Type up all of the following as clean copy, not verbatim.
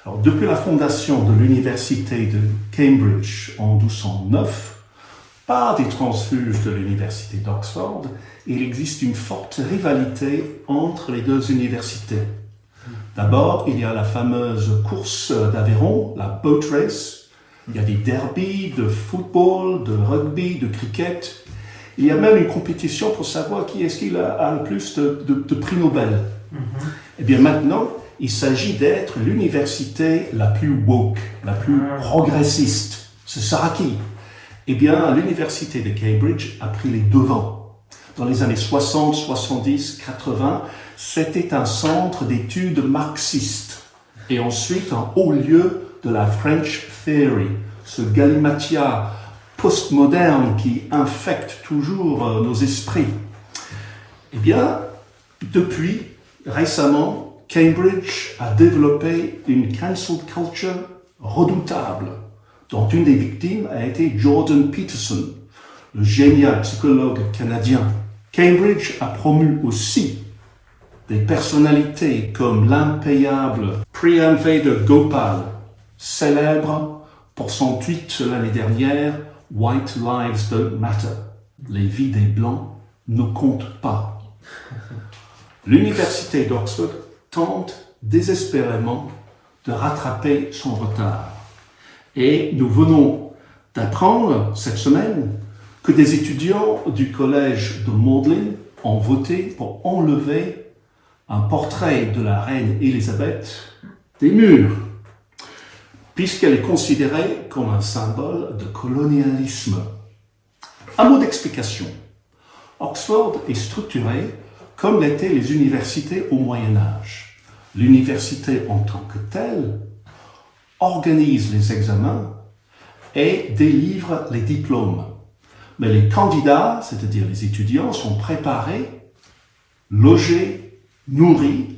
Alors, depuis la fondation de l'université de Cambridge en 1209, par des transfuges de l'université d'Oxford, il existe une forte rivalité entre les deux universités. D'abord, il y a la fameuse course d'Aveyron, la boat race. Il y a des derbies de football, de rugby, de cricket. Il y a même une compétition pour savoir qui est-ce qui a le plus de prix Nobel. Eh bien maintenant, il s'agit d'être l'université la plus woke, la plus progressiste. Ce sera qui? Eh bien, l'université de Cambridge a pris les devants. Dans les années 60, 70, 80, c'était un centre d'études marxistes. Et ensuite, un haut lieu de la French Theory, ce galimatia postmoderne qui infecte toujours nos esprits. Eh bien, depuis, récemment, Cambridge a développé une cancel culture redoutable, dont une des victimes a été Jordan Peterson, le génial psychologue canadien. Cambridge a promu aussi des personnalités comme l'impayable Priyamveda Gopal, célèbre pour son tweet l'année dernière « White lives don't matter ». Les vies des Blancs ne comptent pas. L'université d'Oxford tente désespérément de rattraper son retard. Et nous venons d'apprendre cette semaine que des étudiants du collège de Magdalen ont voté pour enlever un portrait de la reine Élisabeth des murs, puisqu'elle est considérée comme un symbole de colonialisme. Un mot d'explication. Oxford est structurée comme l'étaient les universités au Moyen-Âge. L'université en tant que telle organise les examens et délivre les diplômes. Mais les candidats, c'est-à-dire les étudiants, sont préparés, logés, nourris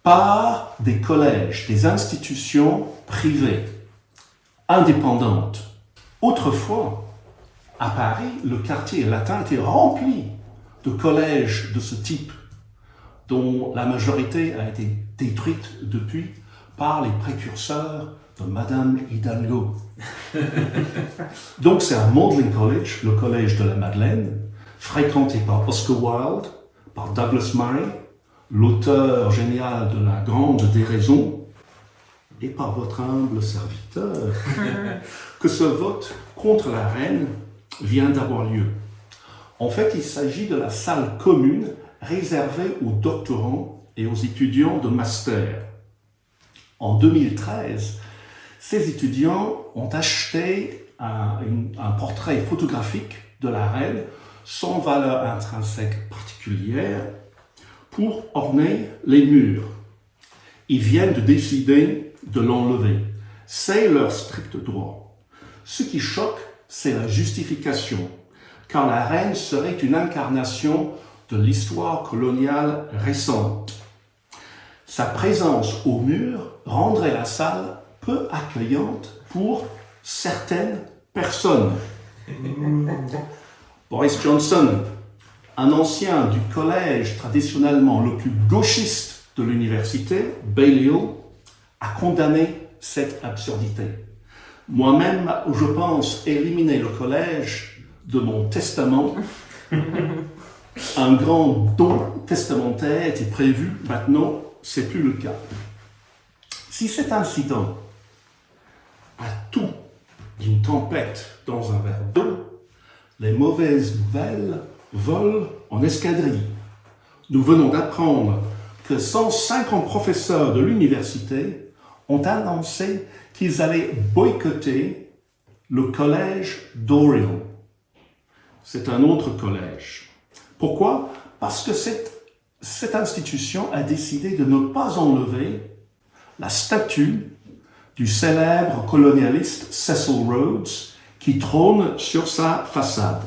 par des collèges, des institutions privées, indépendantes. Autrefois, à Paris, le quartier latin était rempli de collèges de ce type, dont la majorité a été détruite depuis par les précurseurs de Madame Hidalgo. Donc c'est à Magdalen College, le collège de la Madeleine, fréquenté par Oscar Wilde, par Douglas Murray, l'auteur génial de La Grande Déraison, et par votre humble serviteur, que ce vote contre la reine vient d'avoir lieu. En fait, il s'agit de la salle commune réservée aux doctorants et aux étudiants de master. En 2013, ces étudiants ont acheté un portrait photographique de la reine sans valeur intrinsèque particulière pour orner les murs. Ils viennent de décider de l'enlever. C'est leur strict droit. Ce qui choque, c'est la justification, car la reine serait une incarnation de l'histoire coloniale récente. Sa présence au mur rendrait la salle peu accueillante pour certaines personnes. Boris Johnson, un ancien du collège traditionnellement le plus gauchiste de l'université, Balliol, a condamné cette absurdité. Moi-même, je pense éliminer le collège de mon testament. Un grand don testamentaire était prévu, maintenant, c'est plus le cas. Si cet incident a tout d'une tempête dans un verre d'eau, les mauvaises nouvelles volent en escadrille. Nous venons d'apprendre que 150 professeurs de l'université ont annoncé qu'ils allaient boycotter le collège d'Oriel. C'est un autre collège. Pourquoi? Parce que cette institution a décidé de ne pas enlever la statue du célèbre colonialiste Cecil Rhodes qui trône sur sa façade.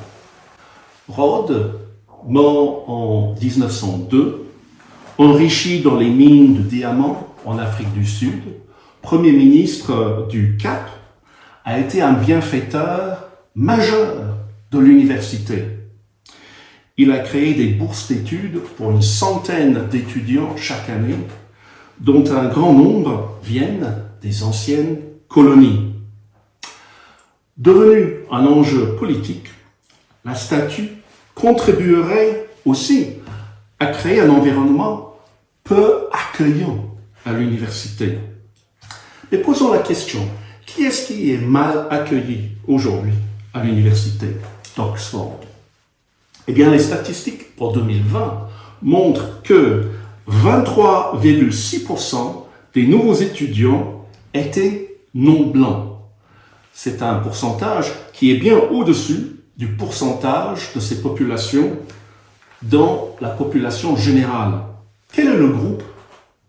Rhodes, mort en 1902, enrichi dans les mines de diamants en Afrique du Sud, Premier ministre du Cap, a été un bienfaiteur majeur de l'université. Il a créé des bourses d'études pour une centaine d'étudiants chaque année, dont un grand nombre viennent des anciennes colonies. Devenu un enjeu politique, la statue contribuerait aussi à créer un environnement peu accueillant à l'université. Mais posons la question, qui est-ce qui est mal accueilli aujourd'hui à l'université d'Oxford? Eh bien, les statistiques pour 2020 montrent que 23,6% des nouveaux étudiants étaient non blancs. C'est un pourcentage qui est bien au-dessus du pourcentage de ces populations dans la population générale. Quel est le groupe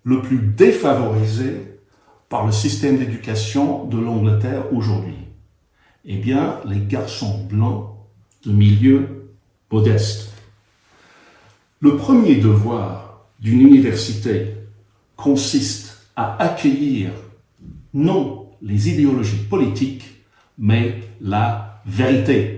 le plus défavorisé par le système d'éducation de l'Angleterre aujourd'hui? Eh bien, les garçons blancs de milieu modeste. Le premier devoir d'une université consiste à accueillir non les idéologies politiques, mais la vérité.